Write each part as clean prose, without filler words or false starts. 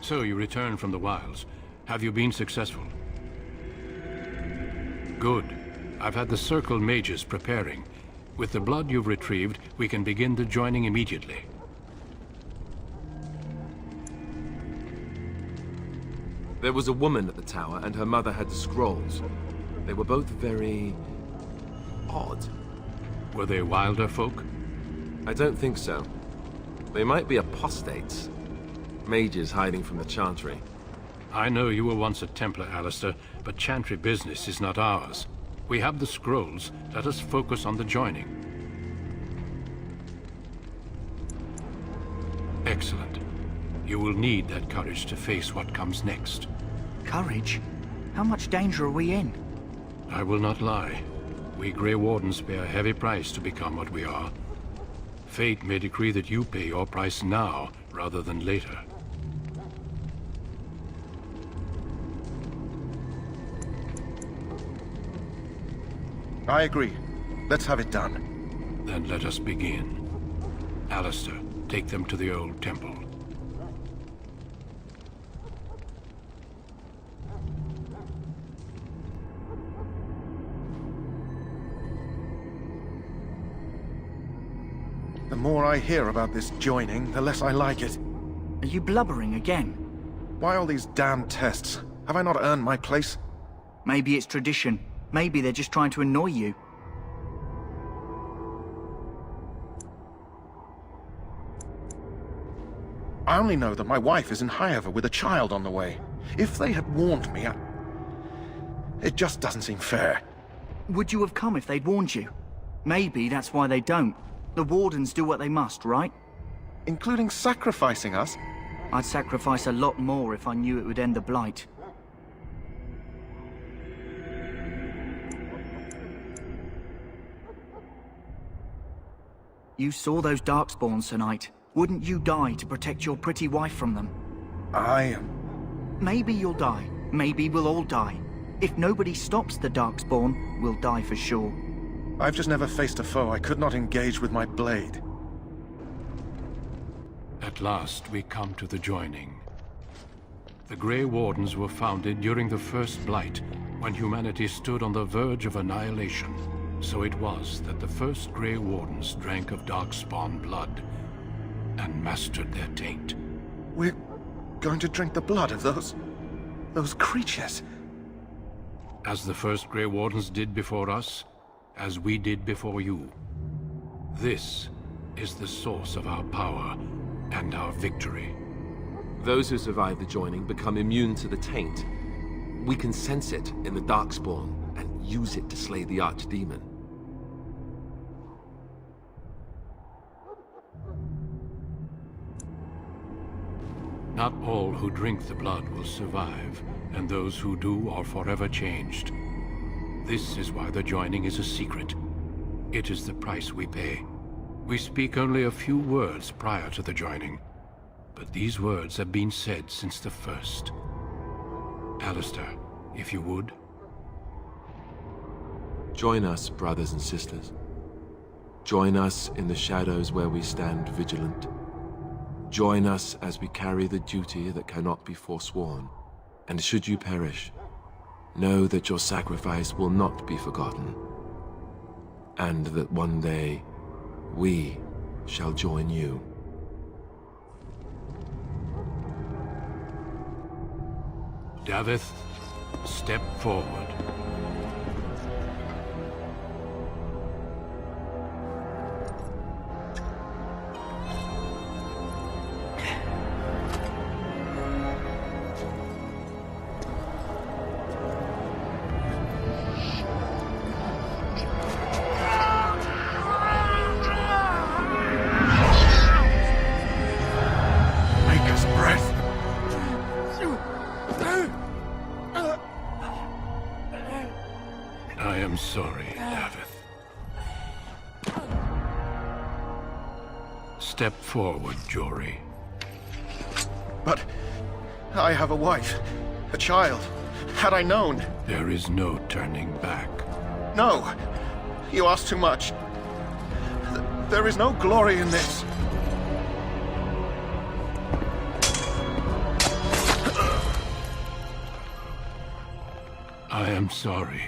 So you returned from the wilds. Have you been successful? Good. I've had the Circle mages preparing. With the blood you've retrieved, we can begin the joining immediately. There was a woman at the tower, and her mother had the scrolls. They were both very... odd. Were they wilder folk? I don't think so. They might be apostates. Mages hiding from the Chantry. I know you were once a Templar, Alistair, but Chantry business is not ours. We have the scrolls. Let us focus on the joining. Excellent. You will need that courage to face what comes next. Courage? How much danger are we in? I will not lie. We Grey Wardens pay a heavy price to become what we are. Fate may decree that you pay your price now, rather than later. I agree. Let's have it done. Then let us begin. Alistair, take them to the old temple. The more I hear about this joining, the less I like it. Are you blubbering again? Why all these damn tests? Have I not earned my place? Maybe it's tradition. Maybe they're just trying to annoy you. I only know that my wife is in Highover with a child on the way. If they had warned me, it just doesn't seem fair. Would you have come if they'd warned you? Maybe that's why they don't. The Wardens do what they must, right? Including sacrificing us? I'd sacrifice a lot more if I knew it would end the Blight. You saw those Darkspawns tonight. Wouldn't you die to protect your pretty wife from them? Maybe you'll die. Maybe we'll all die. If nobody stops the Darkspawn, we'll die for sure. I've just never faced a foe I could not engage with my blade. At last, we come to the joining. The Grey Wardens were founded during the First Blight, when humanity stood on the verge of annihilation. So it was that the first Grey Wardens drank of Darkspawn blood and mastered their taint. We're going to drink the blood of those creatures. As the first Grey Wardens did before us, as we did before you. This is the source of our power and our victory. Those who survive the joining become immune to the taint. We can sense it in the Darkspawn and use it to slay the Archdemon. Not all who drink the blood will survive, and those who do are forever changed. This is why the joining is a secret. It is the price we pay. We speak only a few words prior to the joining, but these words have been said since the first. Alistair, if you would. Join us, brothers and sisters. Join us in the shadows where we stand vigilant. Join us as we carry the duty that cannot be forsworn. And should you perish, know that your sacrifice will not be forgotten, and that one day we shall join you. Davith, step forward. I am sorry, Davith. Step forward, Jory. But I have a wife, a child. Had I known... There is no turning back. No! You ask too much. There is no glory in this. I am sorry.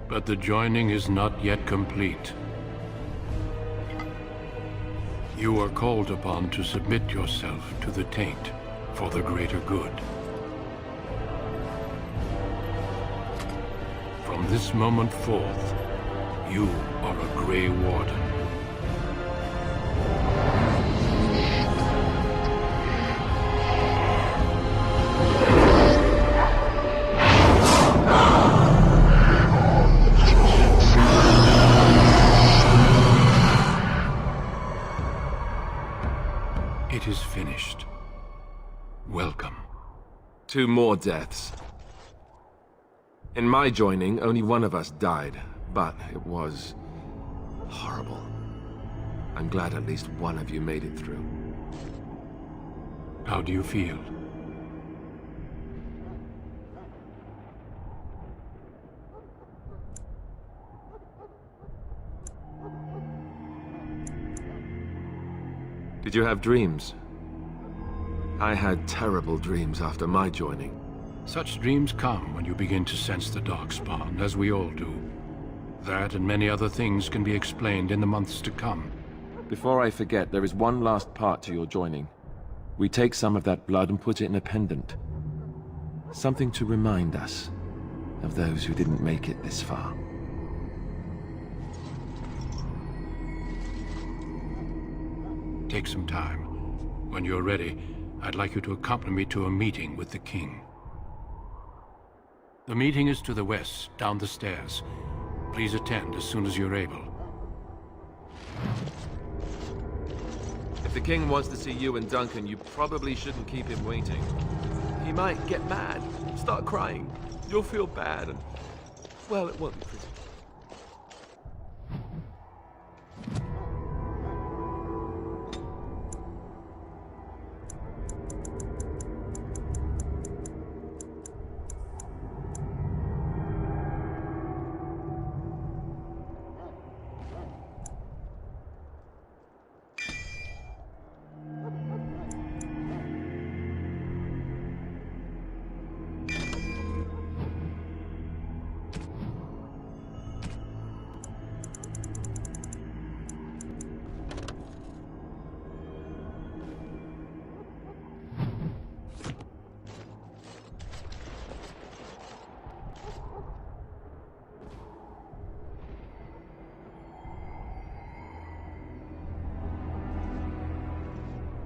But the joining is not yet complete. You are called upon to submit yourself to the taint for the greater good. From this moment forth, you are a Grey Warden. It is finished. Welcome. 2 more deaths. In my joining, only one of us died, but it was horrible. I'm glad at least one of you made it through. How do you feel? Did you have dreams? I had terrible dreams after my joining. Such dreams come when you begin to sense the Darkspawn, as we all do. That and many other things can be explained in the months to come. Before I forget, there is one last part to your joining. We take some of that blood and put it in a pendant. Something to remind us of those who didn't make it this far. Take some time. When you're ready, I'd like you to accompany me to a meeting with the king. The meeting is to the west, down the stairs. Please attend as soon as you're able. If the king wants to see you and Duncan, you probably shouldn't keep him waiting. He might get mad, start crying. You'll feel bad, and... well, it won't be pretty.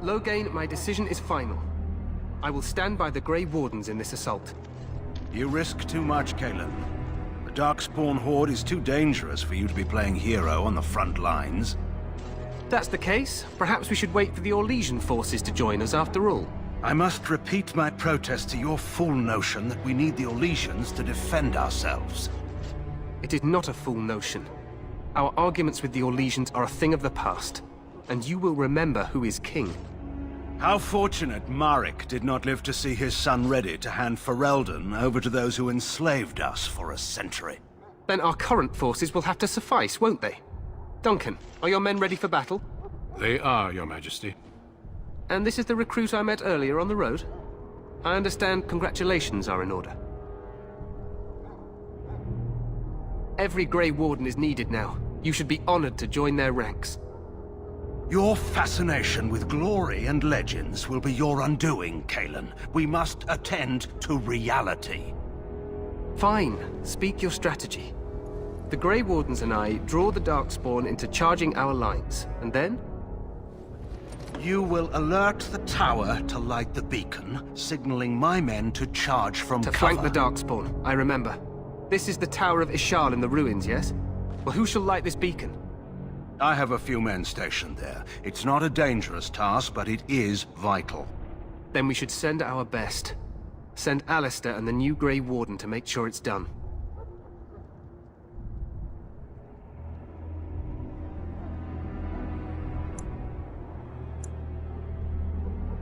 Loghain, my decision is final. I will stand by the Grey Wardens in this assault. You risk too much, Cailan. The Darkspawn Horde is too dangerous for you to be playing hero on the front lines. That's the case. Perhaps we should wait for the Orlesian forces to join us after all. I must repeat my protest to your fool notion that we need the Orlesians to defend ourselves. It is not a fool notion. Our arguments with the Orlesians are a thing of the past, and you will remember who is king. How fortunate Marek did not live to see his son ready to hand Ferelden over to those who enslaved us for a century. Then our current forces will have to suffice, won't they? Duncan, are your men ready for battle? They are, Your Majesty. And this is the recruit I met earlier on the road? I understand congratulations are in order. Every Grey Warden is needed now. You should be honored to join their ranks. Your fascination with glory and legends will be your undoing, Cailan. We must attend to reality. Fine. Speak your strategy. The Grey Wardens and I draw the Darkspawn into charging our lines, and then? You will alert the tower to light the beacon, signaling my men to charge from cover. To flank the Darkspawn, I remember. This is the Tower of Ishal in the ruins, yes? Well, who shall light this beacon? I have a few men stationed there. It's not a dangerous task, but it is vital. Then we should send our best. Send Alistair and the new Grey Warden to make sure it's done.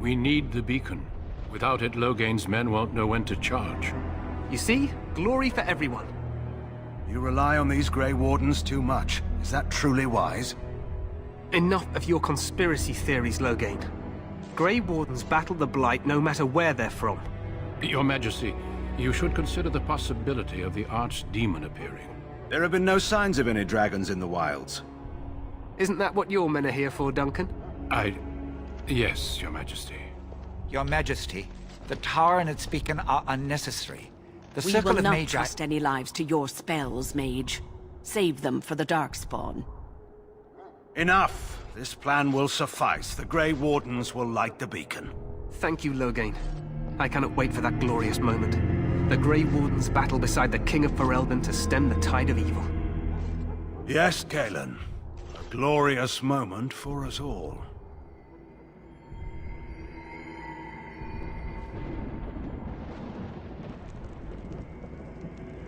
We need the beacon. Without it, Logain's men won't know when to charge. You see? Glory for everyone. You rely on these Grey Wardens too much. Is that truly wise? Enough of your conspiracy theories, Logain. Grey Wardens battle the Blight no matter where they're from. Your Majesty, you should consider the possibility of the Archdemon appearing. There have been no signs of any dragons in the wilds. Isn't that what your men are here for, Duncan? Yes, Your Majesty. Your Majesty, the tower and its beacon are unnecessary. The We circle will of not Magi... trust any lives to your spells, Mage. Save them for the Darkspawn. Enough! This plan will suffice. The Grey Wardens will light the beacon. Thank you, Logain. I cannot wait for that glorious moment. The Grey Wardens battle beside the King of Ferelden to stem the tide of evil. Yes, Cailan. A glorious moment for us all.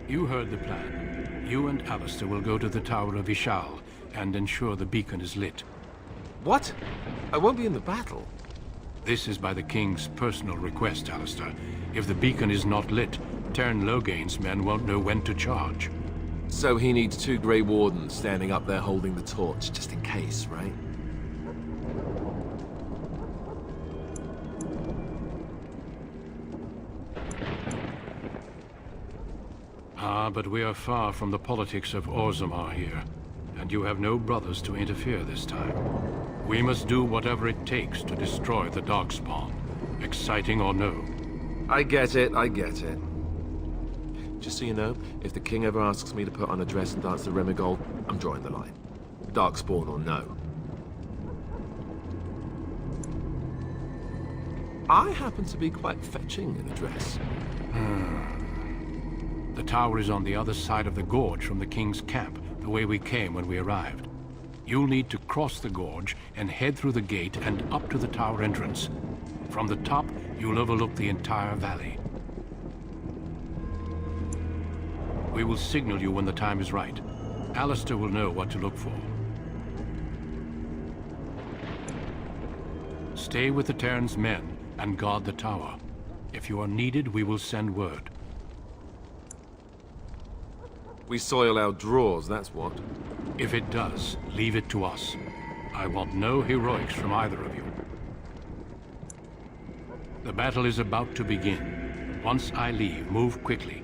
You heard the plan. You and Alistair will go to the Tower of Ishal and ensure the beacon is lit. What? I won't be in the battle. This is by the King's personal request, Alistair. If the beacon is not lit, Tern Logain's men won't know when to charge. So he needs 2 Grey Wardens standing up there holding the torch, just in case, right? But we are far from the politics of Orzammar here, and you have no brothers to interfere this time. We must do whatever it takes to destroy the Darkspawn, exciting or no. I get it, I get it. Just so you know, if the king ever asks me to put on a dress and dance the Remigold, I'm drawing the line. Darkspawn or no. I happen to be quite fetching in a dress. The tower is on the other side of the gorge from the King's camp, the way we came when we arrived. You'll need to cross the gorge and head through the gate and up to the tower entrance. From the top, you'll overlook the entire valley. We will signal you when the time is right. Alistair will know what to look for. Stay with the Terran's men and guard the tower. If you are needed, we will send word. We soil our drawers, that's what. If it does, leave it to us. I want no heroics from either of you. The battle is about to begin. Once I leave, move quickly.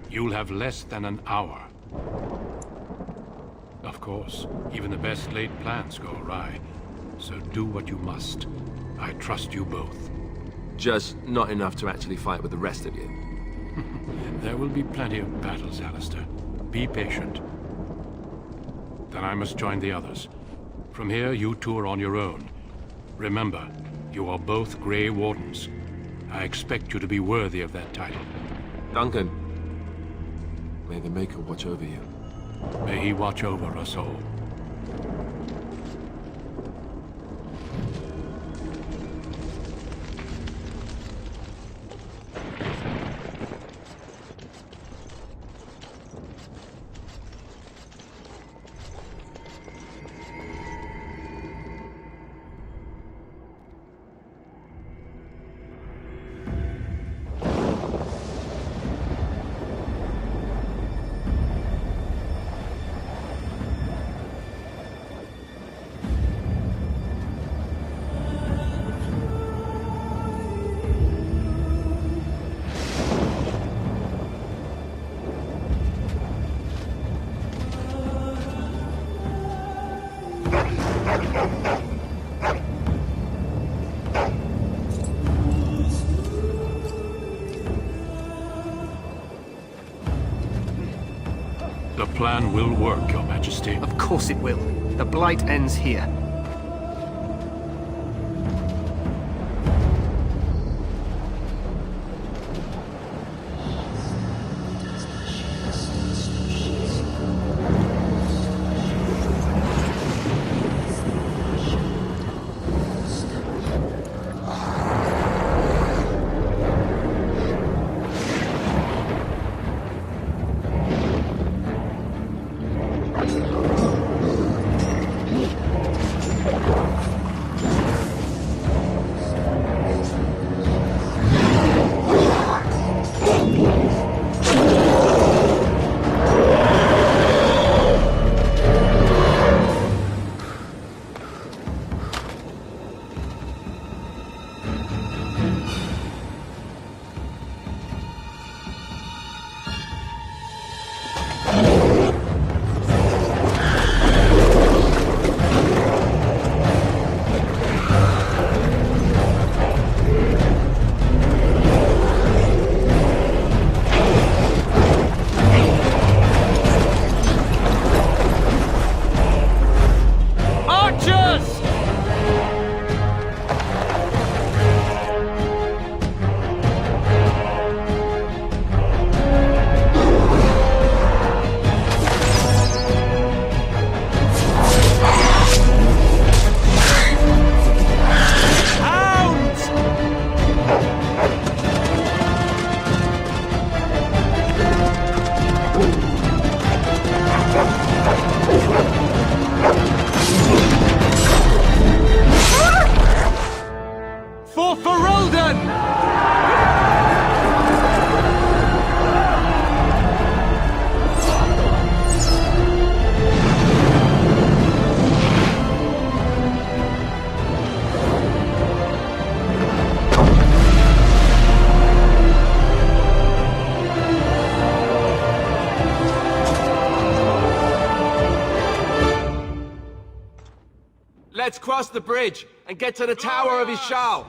You'll have less than an hour. Of course, even the best laid plans go awry. So do what you must. I trust you both. Just not enough to actually fight with the rest of you. There will be plenty of battles, Alistair. Be patient. Then I must join the others. From here, you two are on your own. Remember, you are both Grey Wardens. I expect you to be worthy of that title. Duncan, may the Maker watch over you. May he watch over us all. The plan will work, Your Majesty. Of course it will. The Blight ends here. Let's cross the bridge and get to the Tower of Ishal.